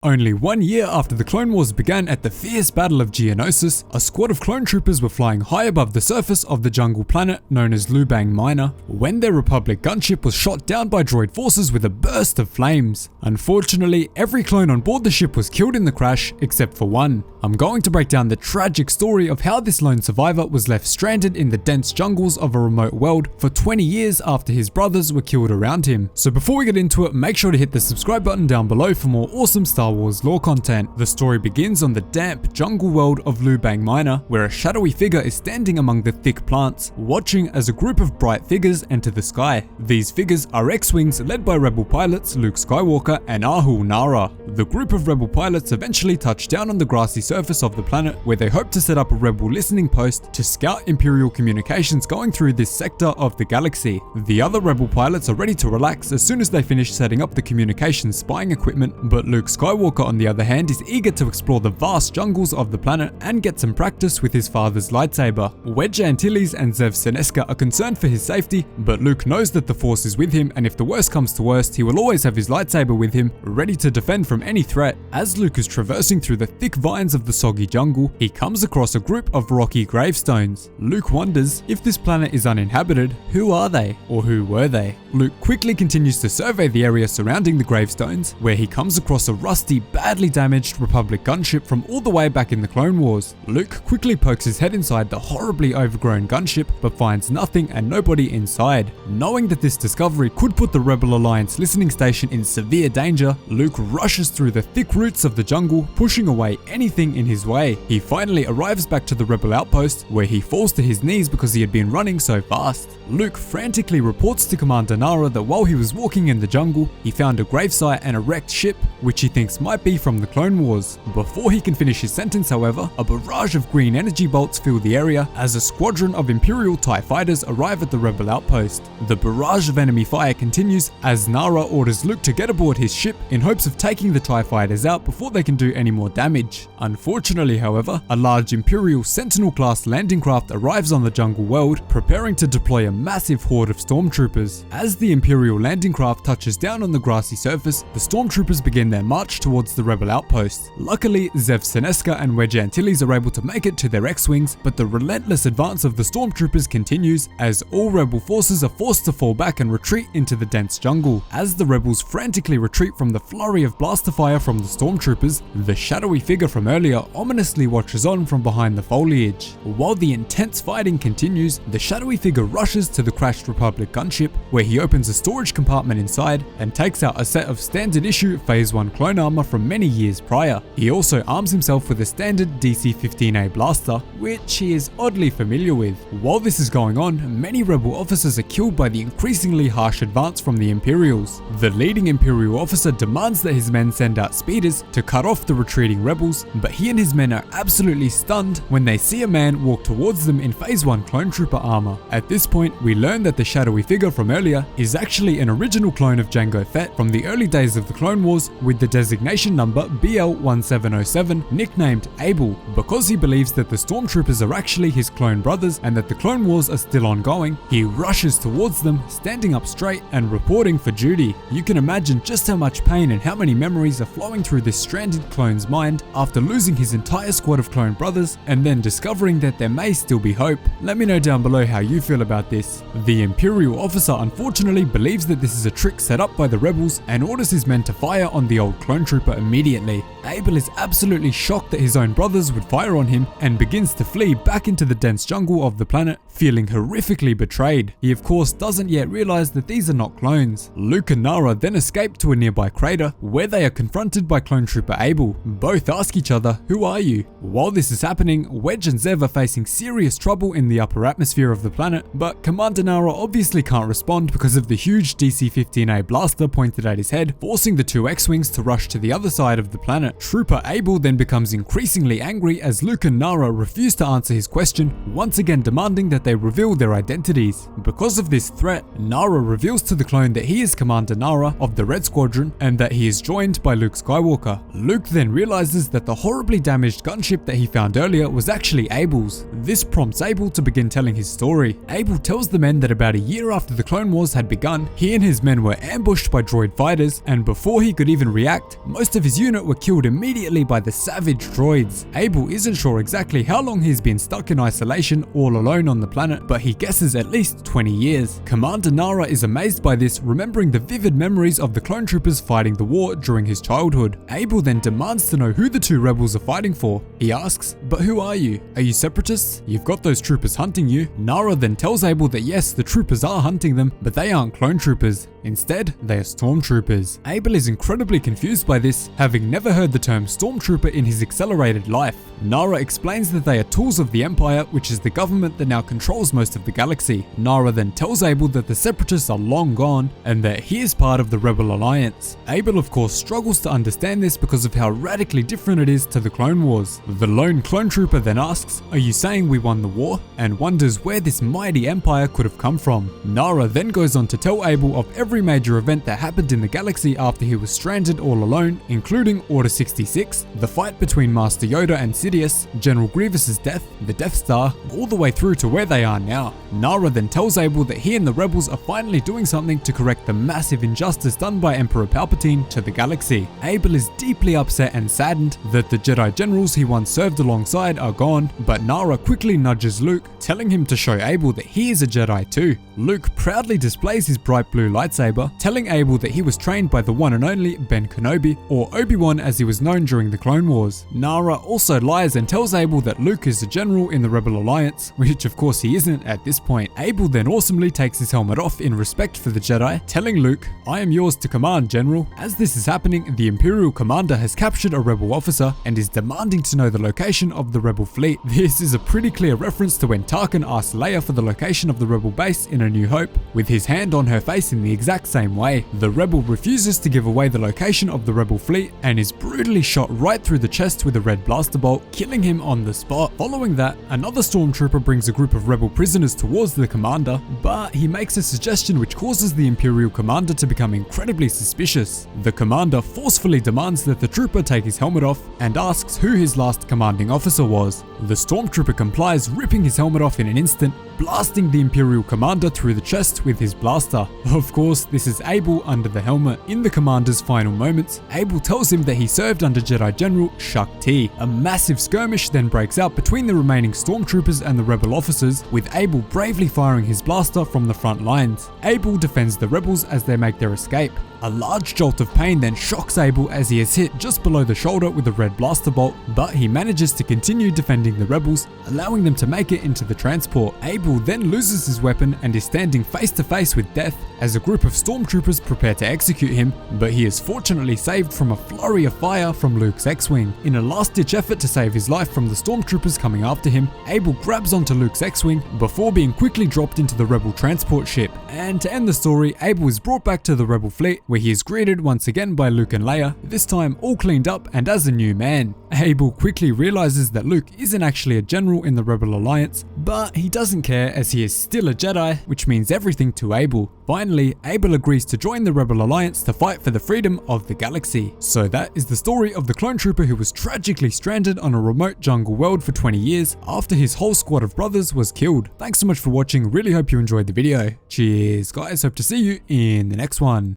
Only 1 year after the Clone Wars began at the fierce battle of Geonosis, a squad of clone troopers were flying high above the surface of the jungle planet known as Lubang Minor, when their Republic gunship was shot down by droid forces with a burst of flames. Unfortunately, every clone on board the ship was killed in the crash except for one. I'm going to break down the tragic story of how this lone survivor was left stranded in the dense jungles of a remote world for 20 years after his brothers were killed around him. So before we get into it, make sure to hit the subscribe button down below for more awesome Star Wars lore content. The story begins on the damp jungle world of Lubang Minor, where a shadowy figure is standing among the thick plants, watching as a group of bright figures enter the sky. These figures are X-Wings led by rebel pilots Luke Skywalker and Arhul Narra. The group of rebel pilots eventually touch down on the grassy surface of the planet, where they hope to set up a rebel listening post to scout Imperial communications going through this sector of the galaxy. The other rebel pilots are ready to relax as soon as they finish setting up the communications spying equipment, but Luke Skywalker on the other hand is eager to explore the vast jungles of the planet and get some practice with his father's lightsaber. Wedge Antilles and Zev Seneska are concerned for his safety, but Luke knows that the Force is with him, and if the worst comes to worst, he will always have his lightsaber with him, ready to defend from any threat. As Luke is traversing through the thick vines of the soggy jungle, he comes across a group of rocky gravestones. Luke wonders, if this planet is uninhabited, who are they? Or who were they? Luke quickly continues to survey the area surrounding the gravestones, where he comes across a rusty, badly damaged Republic gunship from all the way back in the Clone Wars. Luke quickly pokes his head inside the horribly overgrown gunship, but finds nothing and nobody inside. Knowing that this discovery could put the Rebel Alliance listening station in severe danger, Luke rushes through the thick roots of the jungle, pushing away anything in his way. He finally arrives back to the Rebel outpost, where he falls to his knees because he had been running so fast. Luke frantically reports to Commander Narra that while he was walking in the jungle, he found a gravesite and a wrecked ship, which he thinks might be from the Clone Wars. Before he can finish his sentence, however, a barrage of green energy bolts fill the area as a squadron of Imperial TIE fighters arrive at the Rebel outpost. The barrage of enemy fire continues as Narra orders Luke to get aboard his ship in hopes of taking the TIE fighters out before they can do any more damage. Unfortunately, however, a large Imperial Sentinel-class landing craft arrives on the jungle world, preparing to deploy a massive horde of stormtroopers. As the Imperial landing craft touches down on the grassy surface, the stormtroopers begin their march towards the Rebel outpost. Luckily, Zev Seneska and Wedge Antilles are able to make it to their X-Wings, but the relentless advance of the stormtroopers continues as all Rebel forces are forced to fall back and retreat into the dense jungle. As the Rebels frantically retreat from the flurry of blaster fire from the stormtroopers, the shadowy figure from earlier ominously watches on from behind the foliage. While the intense fighting continues, the shadowy figure rushes to the crashed Republic gunship, where he opens a storage compartment inside and takes out a set of standard issue Phase 1 clone armor from many years prior. He also arms himself with a standard DC-15A blaster, which he is oddly familiar with. While this is going on, many Rebel officers are killed by the increasingly harsh advance from the Imperials. The leading Imperial officer demands that his men send out speeders to cut off the retreating rebels, but he and his men are absolutely stunned when they see a man walk towards them in Phase 1 clone trooper armor. At this point, we learn that the shadowy figure from earlier is actually an original clone of Jango Fett from the early days of the Clone Wars, with the designation number BL-1707, nicknamed Abel. Because he believes that the stormtroopers are actually his clone brothers and that the Clone Wars are still ongoing, he rushes towards them, standing up straight and reporting for duty. You can imagine just how much pain and how many memories are flowing through this stranded clone's mind after losing his entire squad of clone brothers and then discovering that there may still be hope. Let me know down below how you feel about this. The Imperial officer unfortunately believes that this is a trick set up by the rebels and orders his men to fire on the old clone trooper immediately. Abel is absolutely shocked that his own brothers would fire on him and begins to flee back into the dense jungle of the planet, feeling horrifically betrayed. He of course doesn't yet realize that these are not clones. Luke and Narra then escape to a nearby crater, where they are confronted by clone trooper Abel. Both ask each other, "Who are you?" While this is happening, Wedge and Zev are facing serious trouble in the upper atmosphere of the planet, but Commander Narra obviously can't respond because of the huge DC-15A blaster pointed at his head, forcing the two X-Wings to rush to the other side of the planet. Trooper Abel then becomes increasingly angry as Luke and Narra refuse to answer his question, once again demanding that they reveal their identities. Because of this threat, Narra reveals to the clone that he is Commander Narra of the Red Squadron and that he is joined by Luke Skywalker. Luke then realizes that the horribly damaged gunship that he found earlier was actually Abel's. This prompts Abel to begin telling his story. Abel tells the men that about a year after the Clone Wars had begun, he and his men were ambushed by droid fighters, and before he could even react, Most of his unit were killed immediately by the savage droids. Abel isn't sure exactly how long he's been stuck in isolation all alone on the planet, but he guesses at least 20 years. Commander Narra is amazed by this, remembering the vivid memories of the clone troopers fighting the war during his childhood. Abel then demands to know who the two rebels are fighting for. He asks, "But who are you? Are you separatists? You've got those troopers hunting you." Narra then tells Abel that yes, the troopers are hunting them, but they aren't clone troopers. Instead, they are stormtroopers. Abel is incredibly confused by this, having never heard the term stormtrooper in his accelerated life. Narra explains that they are tools of the Empire, which is the government that now controls most of the galaxy. Narra then tells Abel that the separatists are long gone, and that he is part of the Rebel Alliance. Abel of course struggles to understand this because of how radically different it is to the Clone Wars. The lone clone trooper then asks, "Are you saying we won the war?" and wonders where this mighty empire could have come from. Narra then goes on to tell Abel of every major event that happened in the galaxy after he was stranded all alone, including Order 66, the fight between Master Yoda and Sidious, General Grievous's death, the Death Star, all the way through to where they are now. Narra then tells Abel that he and the rebels are finally doing something to correct the massive injustice done by Emperor Palpatine to the galaxy. Abel is deeply upset and saddened that the Jedi generals he once served alongside are gone, but Narra quickly nudges Luke, telling him to show Abel that he is a Jedi too. Luke proudly displays his bright blue lightsaber, telling Abel that he was trained by the one and only Ben Kenobi, or Obi-Wan as he was known during the Clone Wars. Narra also lies and tells Abel that Luke is a general in the Rebel Alliance, which of course he isn't at this point. Abel then awesomely takes his helmet off in respect for the Jedi, telling Luke, "I am yours to command, General." As this is happening, the Imperial commander has captured a rebel officer and is demanding to know the location of the rebel fleet. This is a pretty clear reference to when Tarkin asked Leia for the location of the rebel base in A New Hope, with his hand on her face in the exact same way. The rebel refuses to give away the location of the rebel fleet and is brutally shot right through the chest with a red blaster bolt, killing him on the spot. Following that, another stormtrooper brings a group of rebel prisoners towards the commander, but he makes a suggestion which causes the Imperial commander to become incredibly suspicious. The commander forcefully demands that the trooper take his helmet off and asks who his last commanding officer was. The stormtrooper complies, ripping his helmet off in an instant, blasting the Imperial commander through the chest with his blaster. Of course, this is Abel under the helmet. In the commander's final moments, Abel tells him that he served under Jedi General Shak Ti. A massive skirmish then breaks out between the remaining stormtroopers and the rebel officers, with Abel bravely firing his blaster from the front lines. Abel defends the rebels as they make their escape. A large jolt of pain then shocks Abel as he is hit just below the shoulder with a red blaster bolt, but he manages to continue defending the rebels, allowing them to make it into the transport. Abel then loses his weapon and is standing face to face with death as a group of stormtroopers prepare to execute him, but he is fortunately saved from a flurry of fire from Luke's X-Wing. In a last-ditch effort to save his life from the stormtroopers coming after him, Abel grabs onto Luke's X-Wing before being quickly dropped into the rebel transport ship. And to end the story, Abel is brought back to the rebel fleet, where he is greeted once again by Luke and Leia, this time all cleaned up and as a new man. Abel quickly realizes that Luke isn't actually a general in the Rebel Alliance, but he doesn't care as he is still a Jedi, which means everything to Abel. Finally, Abel agrees to join the Rebel Alliance to fight for the freedom of the galaxy. So that is the story of the clone trooper who was tragically stranded on a remote jungle world for 20 years after his whole squad of brothers was killed. Thanks so much for watching, really hope you enjoyed the video. Cheers guys, hope to see you in the next one.